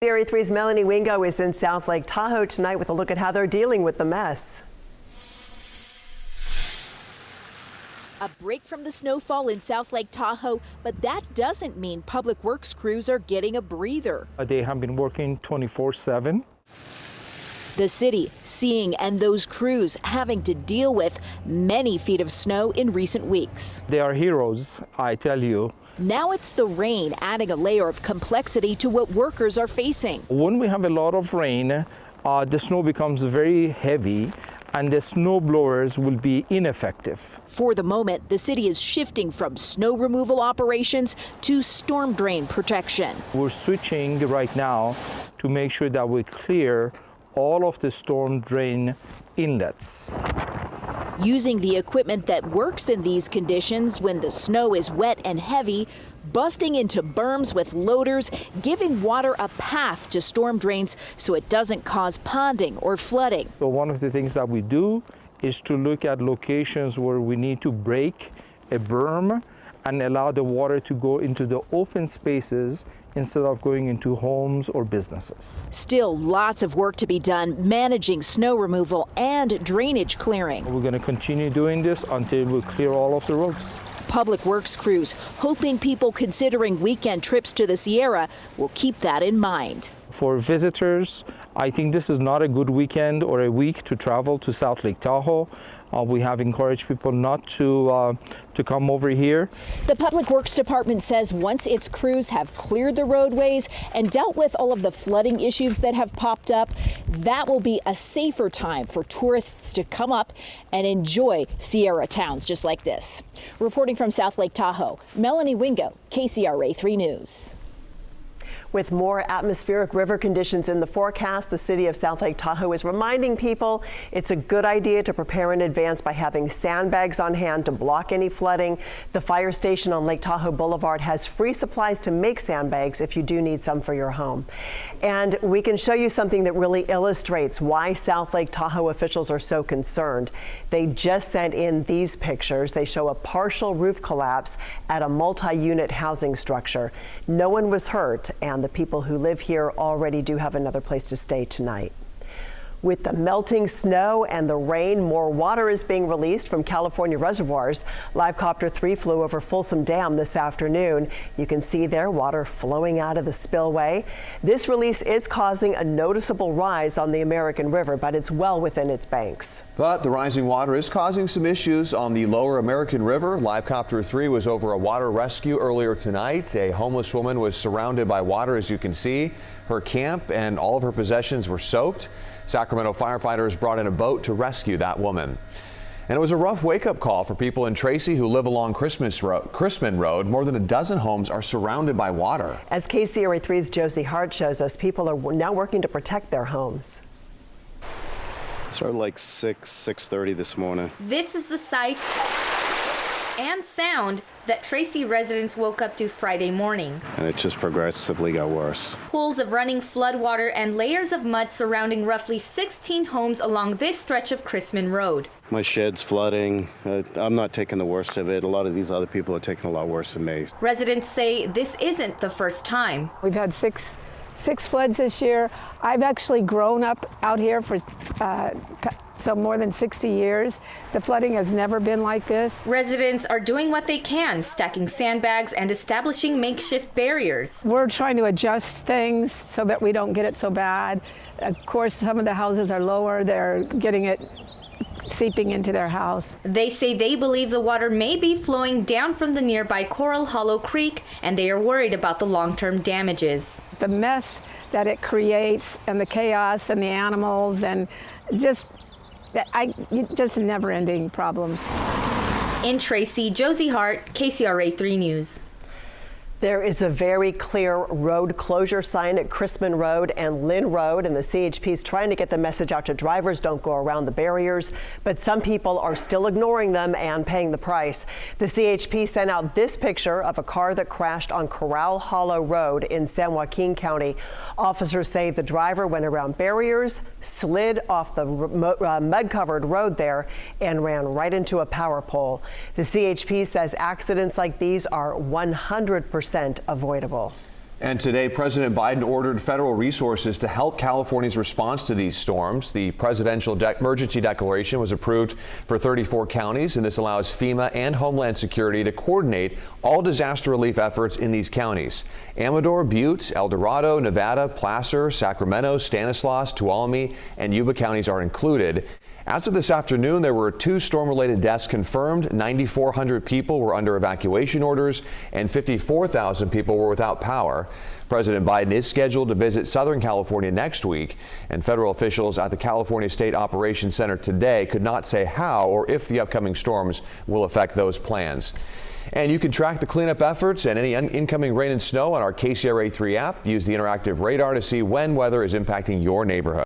KCRA 3's Melanie Wingo is in South Lake Tahoe tonight with a look at how they're dealing with the mess. A break from the snowfall in South Lake Tahoe, but that doesn't mean public works crews are getting a breather. They have been working 24/7. The city seeing and those crews having to deal with many feet of snow in recent weeks. They are heroes, I tell you. Now it's the rain adding a layer of complexity to what workers are facing. When we have a lot of rain, the snow becomes very heavy and the snow blowers will be ineffective. For the moment, the city is shifting from snow removal operations to storm drain protection. We're switching right now to make sure that we clear all of the storm drain inlets. Using the equipment that works in these conditions when the snow is wet and heavy, busting into berms with loaders, giving water a path to storm drains so it doesn't cause ponding or flooding. So one of the things that we do is to look at locations where we need to break a berm and allow the water to go into the open spaces instead of going into homes or businesses. Still lots of work to be done managing snow removal and drainage clearing. We're going to continue doing this until we clear all of the roads. Public works crews hoping people considering weekend trips to the Sierra will keep that in mind. For visitors, I think this is not a good weekend or a week to travel to South Lake Tahoe. We have encouraged people not to come over here. The Public Works Department says once its crews have cleared the roadways and dealt with all of the flooding issues that have popped up, that will be a safer time for tourists to come up and enjoy Sierra towns just like this. Reporting from South Lake Tahoe, Melanie Wingo, KCRA 3 News. With more atmospheric river conditions in the forecast, the city of South Lake Tahoe is reminding people it's a good idea to prepare in advance by having sandbags on hand to block any flooding. The fire station on Lake Tahoe Boulevard has free supplies to make sandbags if you do need some for your home. And we can show you something that really illustrates why South Lake Tahoe officials are so concerned. They just sent in these pictures. They show a partial roof collapse at a multi-unit housing structure. No one was hurt, and the people who live here already do have another place to stay tonight. With the melting snow and the rain, more water is being released from California reservoirs. Live Copter 3 flew over Folsom Dam this afternoon. You can see there water flowing out of the spillway. This release is causing a noticeable rise on the American River, but it's well within its banks. But the rising water is causing some issues on the lower American River. Live Copter 3 was over a water rescue earlier tonight. A homeless woman was surrounded by water, as you can see. Her camp and all of her possessions were soaked. Sacramento firefighters brought in a boat to rescue that woman. And it was a rough wake-up call for people in Tracy who live along Chrisman Road. More than a dozen homes are surrounded by water. As KCRA 3's Josie Hart shows us, people are now working to protect their homes. It started like 6:30 this morning. This is the sight and sound that Tracy residents woke up to Friday morning. And it just progressively got worse. Pools of running floodwater and layers of mud surrounding roughly 16 homes along this stretch of Chrisman Road. My shed's flooding. I'm not taking the worst of it. A lot of these other people are taking a lot worse than me. Residents say this isn't the first time. We've had six floods this year. I've actually grown up out here for more than 60 years. The flooding has never been like this. Residents are doing what they can, stacking sandbags and establishing makeshift barriers. We're trying to adjust things so that we don't get it so bad. Of course, some of the houses are lower. They're getting it seeping into their house. They say they believe the water may be flowing down from the nearby Coral Hollow Creek, and they are worried about the long-term damages. The mess that it creates and the chaos and the animals and just never-ending problems. In Tracy, Josie Hart, KCRA 3 News. There is a very clear road closure sign at Chrisman Road and Lynn Road, and the CHP is trying to get the message out to drivers, don't go around the barriers, but some people are still ignoring them and paying the price. The CHP sent out this picture of a car that crashed on Coral Hollow Road in San Joaquin County. Officers say the driver went around barriers, slid off the mud-covered road there, and ran right into a power pole. The CHP says accidents like these are 100% avoidable. And today, President Biden ordered federal resources to help California's response to these storms. The presidential emergency declaration was approved for 34 counties, and this allows FEMA and Homeland Security to coordinate all disaster relief efforts in these counties. Amador, Butte, El Dorado, Nevada, Placer, Sacramento, Stanislaus, Tuolumne, and Yuba counties are included. As of this afternoon, there were 2 storm-related deaths confirmed. 9,400 people were under evacuation orders, and 54,000 people were without power. President Biden is scheduled to visit Southern California next week, and federal officials at the California State Operations Center today could not say how or if the upcoming storms will affect those plans. And you can track the cleanup efforts and any incoming rain and snow on our KCRA 3 app. Use the interactive radar to see when weather is impacting your neighborhood.